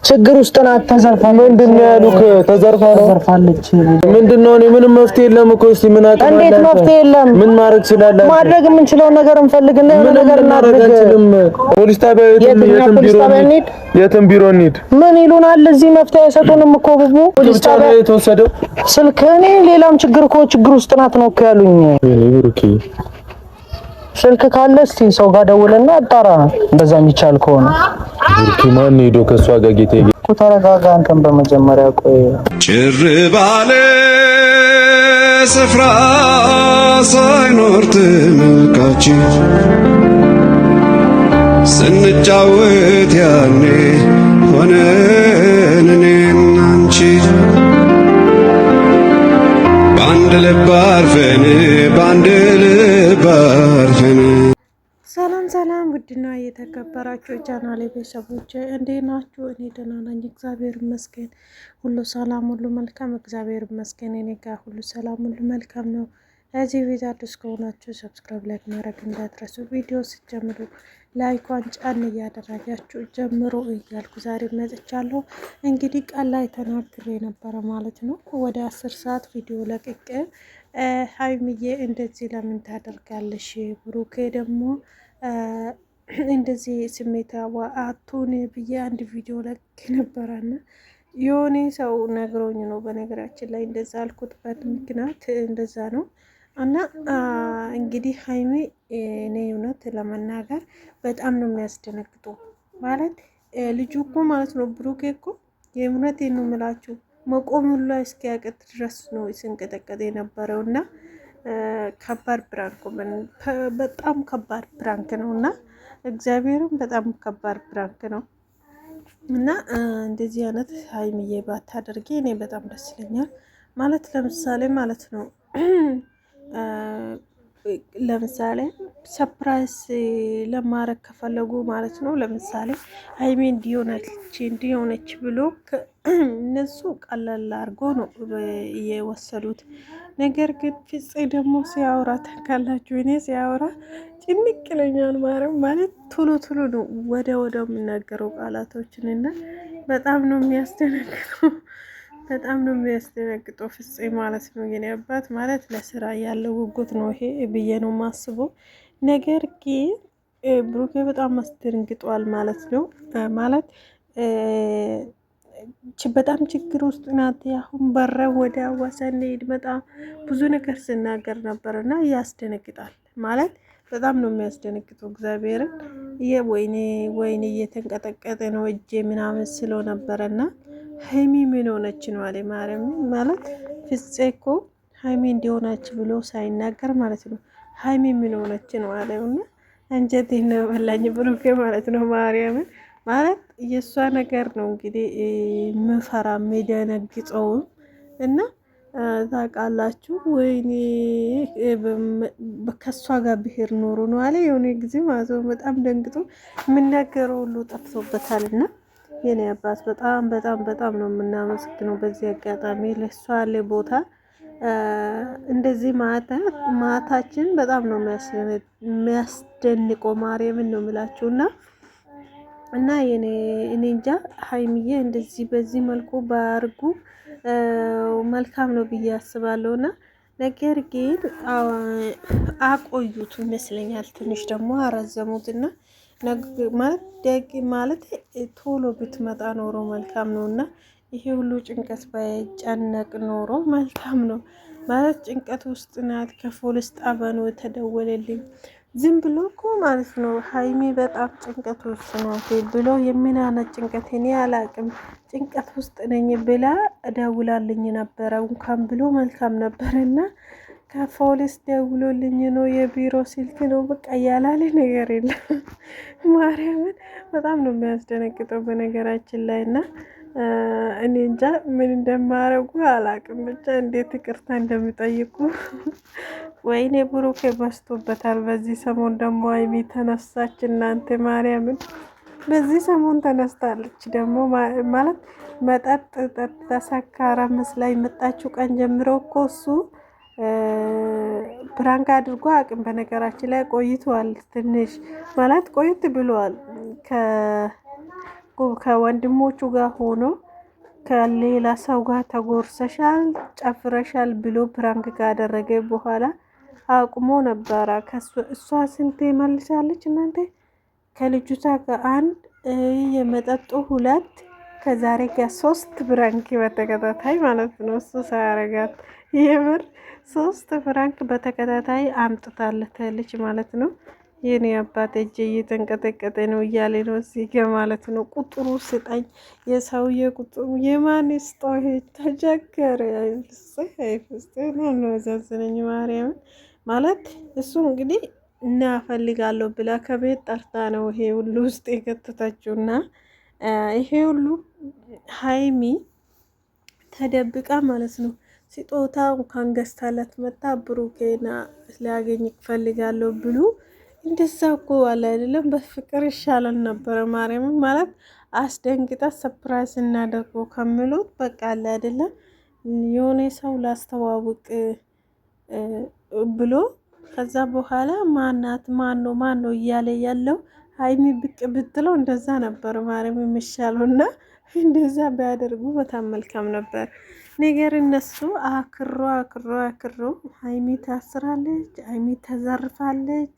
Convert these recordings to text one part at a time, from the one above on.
ችግር ውስጥ ናት። ተዘርፋ ምንድነው ያሉክ? ተዘርፋለች። ምንድነው? እኔ ምንም መፍትሄ የለም እኮ። እስቲ ምን አቅም አለ? እንዴት መፍትሄ የለም? ምን ማድረግ ይችላል? ማድረግ የምንችለው ነገር እንፈልግና የሆነ ነገር እናድርግ። ፖሊስ ጣቢያ የትም ቢሮ እንሂድ። ምን ይሉናል? እዚህ መፍትሄ አይሰጡንም እኮ ብዙ ፖሊስ ጣቢያ የተወሰደው ስልክ። እኔ ሌላም ችግር እኮ ችግር ውስጥ ናት ነው እኮ ያሉኝ። ስልክ ካለ እስቲ ሰው ጋር ደውልና አጣራ። እንደዛ የሚቻል ከሆነ ማን ሄዶ ከሷ ጋር ጌቴ እኮ ተረጋጋ። አንተም በመጀመሪያ ቆይ ጭር ባለ ስፍራ ሳይኖር ተመልካች ስንጫወት ያኔ ሆነን እኔና አንቺ በአንድ ልብ አርፈን በአንድ ልብ አርፈን። ሰላም ውድና የተከበራችሁ ቻናሌ ቤተሰቦች እንዴት ናችሁ? እኔ ደህና ነኝ፣ እግዚአብሔር ይመስገን። ሁሉ ሰላም፣ ሁሉ መልካም፣ እግዚአብሔር ይመስገን። እኔ ጋር ሁሉ ሰላም፣ ሁሉ መልካም ነው። እዚህ ቤት አዲስ ከሆናችሁ ሰብስክራይብ፣ ላይክ ማድረግ እንዳትረሱ። ቪዲዮ ስትጀምሩ ላይኳን ጫን እያደረጋችሁ ጀምሮ እያልኩ ዛሬ መጥቻለሁ። እንግዲህ ቀን ላይ ተናግሬ ነበረ ማለት ነው። ወደ 10 ሰዓት ቪዲዮ ለቅቄ ሀይሚዬ እንደዚህ ለምን ታደርጋለሽ? ብሩኬ ደግሞ እንደዚህ ስሜታዋ አቱን ብዬ አንድ ቪዲዮ ለቅ ነበረና የሆነ ሰው ነግሮኝ ነው። በነገራችን ላይ እንደዛ አልኩትበት ምክንያት እንደዛ ነው። እና እንግዲህ ሀይሚ እኔ እውነት ለመናገር በጣም ነው የሚያስደነግጡ ማለት ልጁ እኮ ማለት ነው። ብሩኬ እኮ የእውነት ነው የምላችሁ መቆም ሁሉ እስኪያቅት ድረስ ነው ሲንቀጠቀጥ የነበረው እና ከባድ ፕራንክ በጣም ከባድ ፕራንክ ነው እና እግዚአብሔርም በጣም ከባድ ፕራንክ ነው እና እንደዚህ አይነት ሀይሚዬ ባታደርጊ እኔ በጣም ደስ ይለኛል። ማለት ለምሳሌ ማለት ነው ለምሳሌ ሰፕራይዝ ለማድረግ ከፈለጉ ማለት ነው። ለምሳሌ ሀይሚ እንዲሆነች ብሎ እነሱ ቀላል አድርጎ ነው የወሰዱት። ነገር ግን ፍፄ ደግሞ ሲያወራ ታውቃላችሁ፣ እኔ ሲያወራ ጭንቅ ይለኛል ማለት ቶሎ ነው ወዲያው የሚናገረው ቃላቶችን እና በጣም ነው የሚያስደነግጠው። በጣም ነው የሚያስደነግጠው ፍፄ ማለት ነው። የኔ አባት ማለት ለስራ ያለው ጉጉት ነው ይሄ ብዬ ነው የማስበው። ነገር ግን ብሩኬ በጣም አስደንግጧል ማለት ነው። ማለት በጣም ችግር ውስጥ ናት። አሁን በረ ወደ አዋሳ እንሄድ በጣም ብዙ ነገር ስናገር ነበር እና ያስደነግጣል ማለት በጣም ነው የሚያስደነግጠው። እግዚአብሔርን ወይኔ እየተንቀጠቀጠ ነው እጄ ምናምን ስለው ነበረና ሀይሚ ምን ሆነች ነው አለ ማርያም። ማለት ፍፄ እኮ ሀይሚ እንዲሆናች ብሎ ሳይናገር ማለት ነው ሀይሚ ምን ሆነች ነው አለውና አንጀቴ ነው በላኝ ብሩኬ ማለት ነው ማርያምን። ማለት የእሷ ነገር ነው እንግዲህ ምፈራ የሚደነግጠው እና ታውቃላችሁ። ወይኔ ከሷ ጋር ብሄር ኖሮ ነው አለ የሆነ ጊዜ ማለት ነው። በጣም ደንግጦ የምናገረው ሁሉ ጠፍቶበታልና የኔ አባት በጣም ነው የምናመሰግነው። በዚህ አጋጣሚ ለሷ ያለ ቦታ እንደዚህ ማታችን በጣም ነው የሚያስደንቀው። ማርያምን ነው የምላችሁና እና እኔ እንጃ ሀይሚዬ እንደዚህ በዚህ መልኩ ባርጉ መልካም ነው ብዬ አስባለሁና ነገር ግን አቆዩት ይመስለኛል። ትንሽ ደግሞ አረዘሙትና ማለት ቶሎ ብትመጣ ኖሮ መልካም ነው እና ይሄ ሁሉ ጭንቀት ባይጨነቅ ኖሮ መልካም ነው። ማለት ጭንቀት ውስጥ ናት። ከፖሊስ ጣቢያ ነው የተደወለልኝ ዝም ብሎ እኮ ማለት ነው። ሀይሚ በጣም ጭንቀት ውስጥ ናት ብሎ የሚናነት ጭንቀት እኔ አላቅም። ጭንቀት ውስጥ ነኝ ብላ ደውላልኝ ነበረ እንኳን ብሎ መልካም ነበርና ከፖሊስ ደውሎልኝ ነው የቢሮ ስልክ ነው በቃ ያላለ ነገር የለም። ማርያምን በጣም ነው የሚያስደነግጠው በነገራችን ላይ እና እኔ እንጃ ምን እንደማረጉ አላቅም። ብቻ እንዴት ይቅርታ እንደሚጠይቁ ወይኔ ብሩኬ በስቶበታል። በዚህ ሰሞን ደግሞ ሀይሚ ተነሳች። እናንተ ማርያምን በዚህ ሰሞን ተነስታለች ደግሞ ማለት መጠጥ ተሰካራ መስላ የመጣችው ቀን ጀምሮ እኮ እሱ ፕራንክ አድርጎ አቅም በነገራችን ላይ ቆይቷል። ትንሽ ማለት ቆይት ብሏል። ከወንድሞቹ ጋር ሆኖ ከሌላ ሰው ጋር ተጎርሰሻል፣ ጨፍረሻል ብሎ ፕራንክ ካደረገ በኋላ አቁሞ ነበረ። እሷ ስንቴ መልሳለች እናንተ? ከልጅቷ ጋር አንድ የመጠጡ ሁለት ከዛሬ ጋር 3 ፕራንክ በተከታታይ ማለት ነው። እሱ ሳያረጋት የምር 3 ፕራንክ በተከታታይ አምጥታለታለች ማለት ነው። የኔ አባት እጅ እየተንቀጠቀጠ ነው እያለ ነው እዚህ ጋ ማለት ነው። ቁጥሩ ስጠኝ፣ የሰውዬ ቁጥሩ የማን ስጠው? ተቸገረ። ነው ያዛዝነኝ ማርያምን ማለት እሱ እንግዲህ እና ፈልጋለሁ ብላ ከቤት ጠርታ ነው ይሄ ሁሉ ውስጥ የከተተችውና ይሄ ሁሉ ሀይሚ ተደብቃ ማለት ነው። ስጦታ እንኳን ገዝታለት መጣ ብሩኬና ሊያገኝ ፈልጋለሁ ብሉ እንደዛ እኮ አለ አይደለም። በፍቅር ይሻላል ነበረ ማርያም ማለት አስደንግጣ ሰፕራይዝ እናደርገው ከምሉት በቃ አለ አይደለም። የሆነ ሰው ላስተዋውቅ ብሎ ከዛ በኋላ ማናት ማን ነው እያለ ያለው ሀይሚ ብቅ ብትለው እንደዛ ነበር ማርያም የሚሻለውና እንደዛ ቢያደርጉ በጣም መልካም ነበር። ነገር እነሱ አክሮ ሀይሚ ታስራለች፣ ሀይሚ ተዘርፋለች፣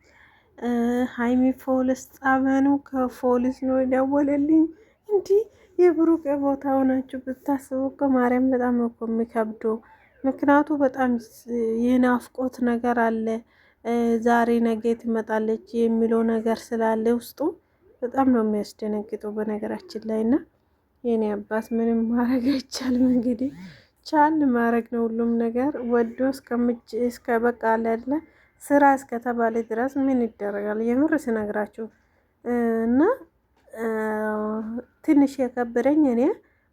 ሀይሚ ፖሊስ ጣቢያ ነው ከፖሊስ ነው የደወለልኝ። እንዲህ የብሩቅ ቦታ ሆናችሁ ብታስቡ እኮ ማርያም በጣም ነው እኮ የሚከብደው። ምክንያቱ በጣም የናፍቆት ነገር አለ። ዛሬ ነገ ትመጣለች የሚለው ነገር ስላለ ውስጡ በጣም ነው የሚያስደነግጠው በነገራችን ላይ እና የኔ አባት ምንም ማድረግ አይቻልም። እንግዲህ ቻል ማድረግ ነው ሁሉም ነገር ወዶ እስከ በቃ አለ አይደለ ስራ እስከተባለ ድረስ ምን ይደረጋል? የምር ስነግራችሁ እና ትንሽ የከበደኝ እኔ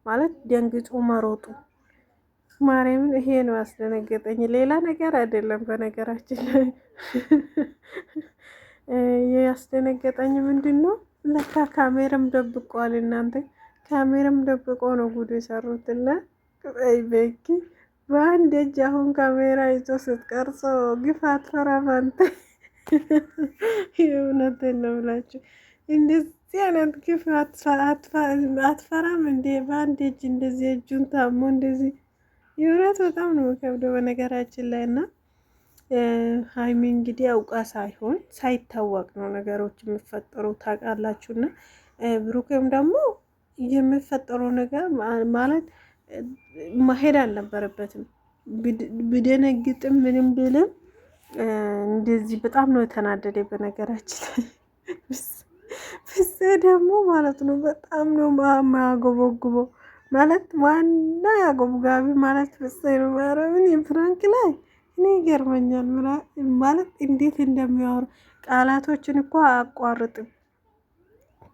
ማለት ደንግጦ መሮጡ ማርያምን ይሄ ነው ያስደነገጠኝ፣ ሌላ ነገር አይደለም። በነገራችን ላይ ያስደነገጠኝ ምንድን ነው? ለካ ካሜራም ደብቀዋል። እናንተ ካሜራም ደብቆ ነው ጉዱ የሰሩትና ቤኪ በአንድ እጅ አሁን ካሜራ ይዞ ስትቀርጾ ግፍ አትፈራም አንተ? እውነቴን ነው ብላችሁ እንደዚህ አይነት ግፍ አትፈራም እንዴ? በአንድ እጅ እንደዚህ እጁን ታሞ እንደዚህ የእውነት በጣም ነው ከብዶ በነገራችን ላይ እና ሀይሚ እንግዲህ አውቃ ሳይሆን ሳይታወቅ ነው ነገሮች የሚፈጠሩ ታውቃላችሁና ብሩክም ደግሞ የሚፈጠረው ነገር ማለት ማሄድ አልነበረበትም። ብደነግጥም ምንም ብልም እንደዚህ በጣም ነው የተናደደ በነገራችን ላይ ፍፄ ደግሞ ማለት ነው በጣም ነው ማያጎበጉበው ማለት ዋና ያጎብጋቢ ማለት ፍፄ ነው። ማረምን የፍራንክ ላይ እኔ ይገርመኛል ማለት እንዴት እንደሚያወሩ ቃላቶችን እኮ አያቋርጥም።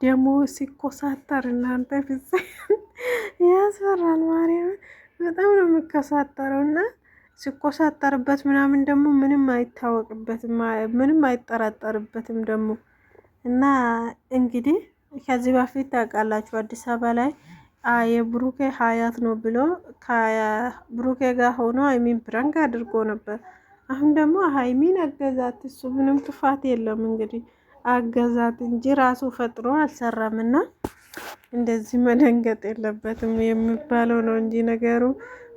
ደግሞ ሲኮሳተር እናንተ ፍፄ ያስፈራል። ማርያም በጣም ነው የሚኮሳተረው እና ሲኮሳተርበት ምናምን ደግሞ ምንም አይታወቅበትም፣ ምንም አይጠራጠርበትም ደግሞ እና እንግዲህ ከዚህ በፊት ታውቃላችሁ አዲስ አበባ ላይ የብሩኬ ሀያት ነው ብሎ ከብሩኬ ጋር ሆኖ ሀይሚን ፕራንክ አድርጎ ነበር። አሁን ደግሞ ሀይሚን አገዛት። እሱ ምንም ጥፋት የለም እንግዲህ አገዛት እንጂ ራሱ ፈጥሮ አልሰራም። እና እንደዚህ መደንገጥ የለበትም የሚባለው ነው እንጂ ነገሩ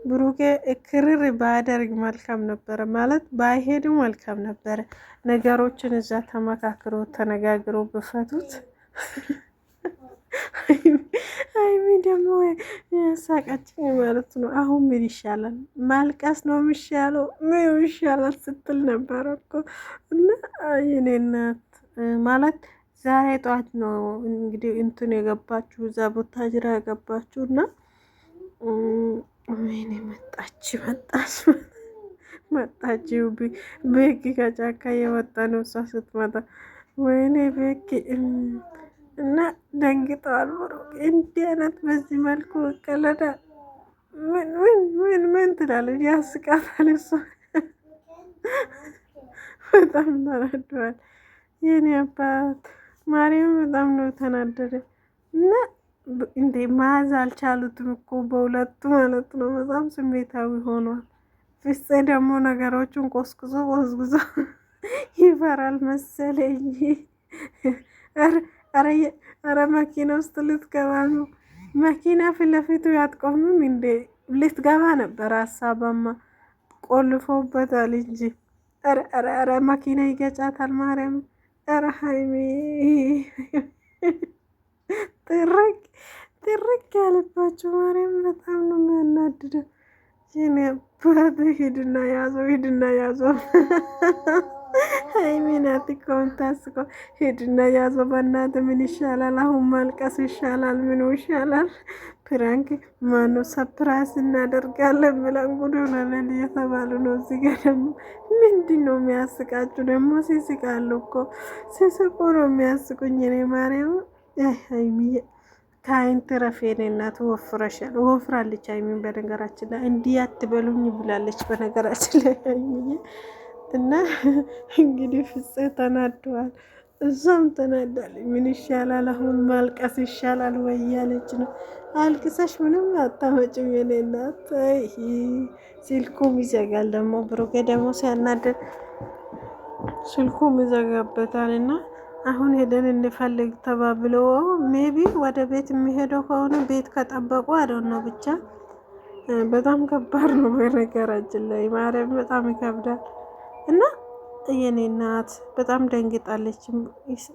ብሩኬ ክርር ባያደርግ መልካም ነበረ፣ ማለት ባይሄዱ መልካም ነበረ። ነገሮችን እዛ ተመካክሮ ተነጋግሮ ብፈቱት። ሀይሚ ደግሞ ያሳቃችኝ ማለት ነው። አሁን ምን ይሻላል? ማልቀስ ነው የሚሻለው? ምን ይሻላል ስትል ነበረ እኮ እና የኔ እናት ማለት ዛሬ ጠዋት ነው እንግዲህ እንትን የገባችሁ እዛ ቦታጅራ የገባችሁ እና ወይኔ መጣች ቤኪ ከጫካ የወጣ ነው እሷ ስትመጣ ወይኔ ቤኪ እና ደንግጠዋል። ብሩክ እንዲህ አይነት በዚህ መልኩ ቀለዳ ምን ትላለች? ያስቃታል። እሷ በጣም ተናደዋል። የኔ አባት ማርያም በጣም ነው ተናደደ እና እንዴ ማዝ አልቻሉትም እኮ በሁለቱ ማለት ነው። በጣም ስሜታዊ ሆኗል። ፍፄ ደግሞ ነገሮቹን ቆስቁዞ ይፈራል መሰለኝ። አረ መኪና ውስጥ ልትገባ ነው። መኪና ፊት ለፊቱ ያትቆምም እንዴ? ልትገባ ነበር ሀሳባማ ቆልፎበታል እንጂ። ኧረ መኪና ይገጫታል። ማርያም ኧረ ሀይሚ ጥርቅ ያለባቸው ማርያም በጣም ነው የሚያናድደው። የኔ አባት ሂድና ያዘው ሀይሚ ናት እኮ የምታስቀው። ሂድና ያዘው በእናትህ። ምን ይሻላል አሁን? ማልቀስ ይሻላል? ምኑ ይሻላል? ፕራንክ ማኖ ሰፕራይዝ እናደርጋለን ብለን ጉድ ሆነናል እየተባሉ ነው። እዚህ ጋር ደግሞ ምንድን ነው የሚያስቃችሁ? ደግሞ ሲስቃሉ እኮ ሲስቁ ነው የሚያስቁኝ። እኔ ማርያም ሀይሚዬ ከአይን ትረፍ የኔ እናት። ወፍራለች ሀይሚን። በነገራችን ላይ እንዲህ አትበሉኝ ብላለች በነገራችን ላይ ሀይሚዬ። እና እንግዲህ ፍፄ ተናደዋል፣ እዛም ተናዳለች። ምን ይሻላል አሁን? ማልቀስ ይሻላል ወይ እያለች ነው። አልቅሰሽ ምንም አታመጭም የኔ እናት። ስልኩም ይዘጋል ደግሞ ብሩኬ ደግሞ ሲያናደድ ስልኩም ይዘጋበታል። እና አሁን ሄደን እንፈልግ ተባብሎ ሜቢ ወደ ቤት የሚሄደው ከሆነ ቤት ከጠበቁ አደው ነው። ብቻ በጣም ከባድ ነው በነገራችን ላይ ማርያም በጣም ይከብዳል። እና የኔ እናት በጣም ደንግጣለች።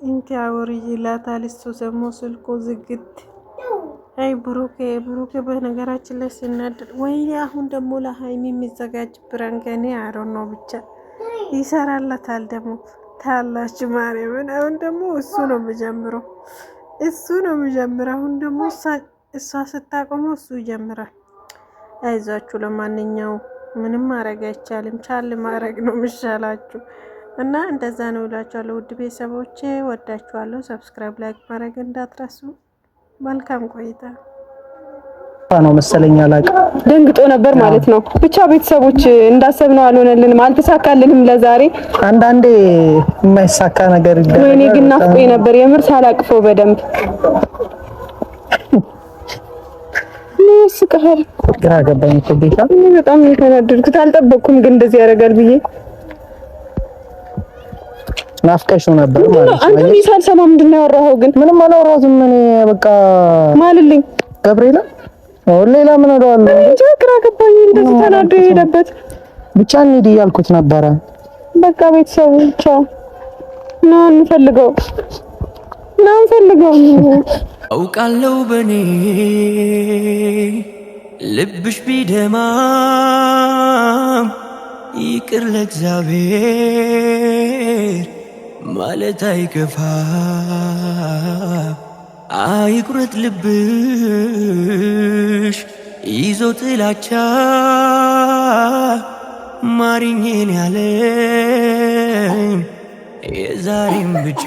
እንኪ አወሪ ይላታል። እሱ ደግሞ ስልኩ ዝግት። አይ ብሩኬ በነገራችን ላይ ሲናደድ ወይኔ አሁን ደግሞ ለሀይሚ የሚዘጋጅ ብራንገኔ አሮን ነው ብቻ ይሰራላታል ደግሞ ታላችሁ ማርያምን። አሁን ደግሞ እሱ ነው የሚጀምረው። አሁን ደግሞ እሷ ስታቆመው እሱ ይጀምራል። አይዟችሁ ለማንኛው ምንም ማድረግ አይቻልም። ቻል ማድረግ ነው የሚሻላችሁ። እና እንደዛ ነው እላችኋለሁ። ውድ ቤተሰቦቼ ወዳችኋለሁ። ሰብስክራይብ ላይክ ማድረግ እንዳትረሱ። መልካም ቆይታ ነው መሰለኝ አላውቅም። ደንግጦ ነበር ማለት ነው። ብቻ ቤተሰቦች እንዳሰብነው አልሆነልንም፣ አልተሳካልንም ለዛሬ። አንዳንዴ የማይሳካ ነገር ይደረጋል። ወይኔ ግን ናፍቆኝ ነበር የምር ሳላቅፈው በደንብ ስቀር ግራ ገባኝ እኮ ቤታ። እኔ በጣም የተናደድኩት አልጠበቅኩም ግን እንደዚህ ያደርጋል ብዬ። ናፍቀሽው ነበር ማለት ነው። አንተ ሳልሰማ ምንድን ነው ያወራኸው? ግን ምንም አላወራሁትም እኔ በቃ ማልልኝ ገብርኤል ሌላ ምን እለዋለሁ? እንጃ ግራ ገባኝ። እንደዚህ ተናዶ የሄደበት ብቻ እንሂድ እያልኩት ነበረ። በቃ ቤተሰቦች ና እንፈልገው አውቃለሁ በኔ ልብሽ ቢደማም ይቅር ለእግዚአብሔር ማለት አይከፋ። አይቁረጥ ልብሽ ይዞ ጥላቻ ማሪኝን ያለን የዛሬም ብቻ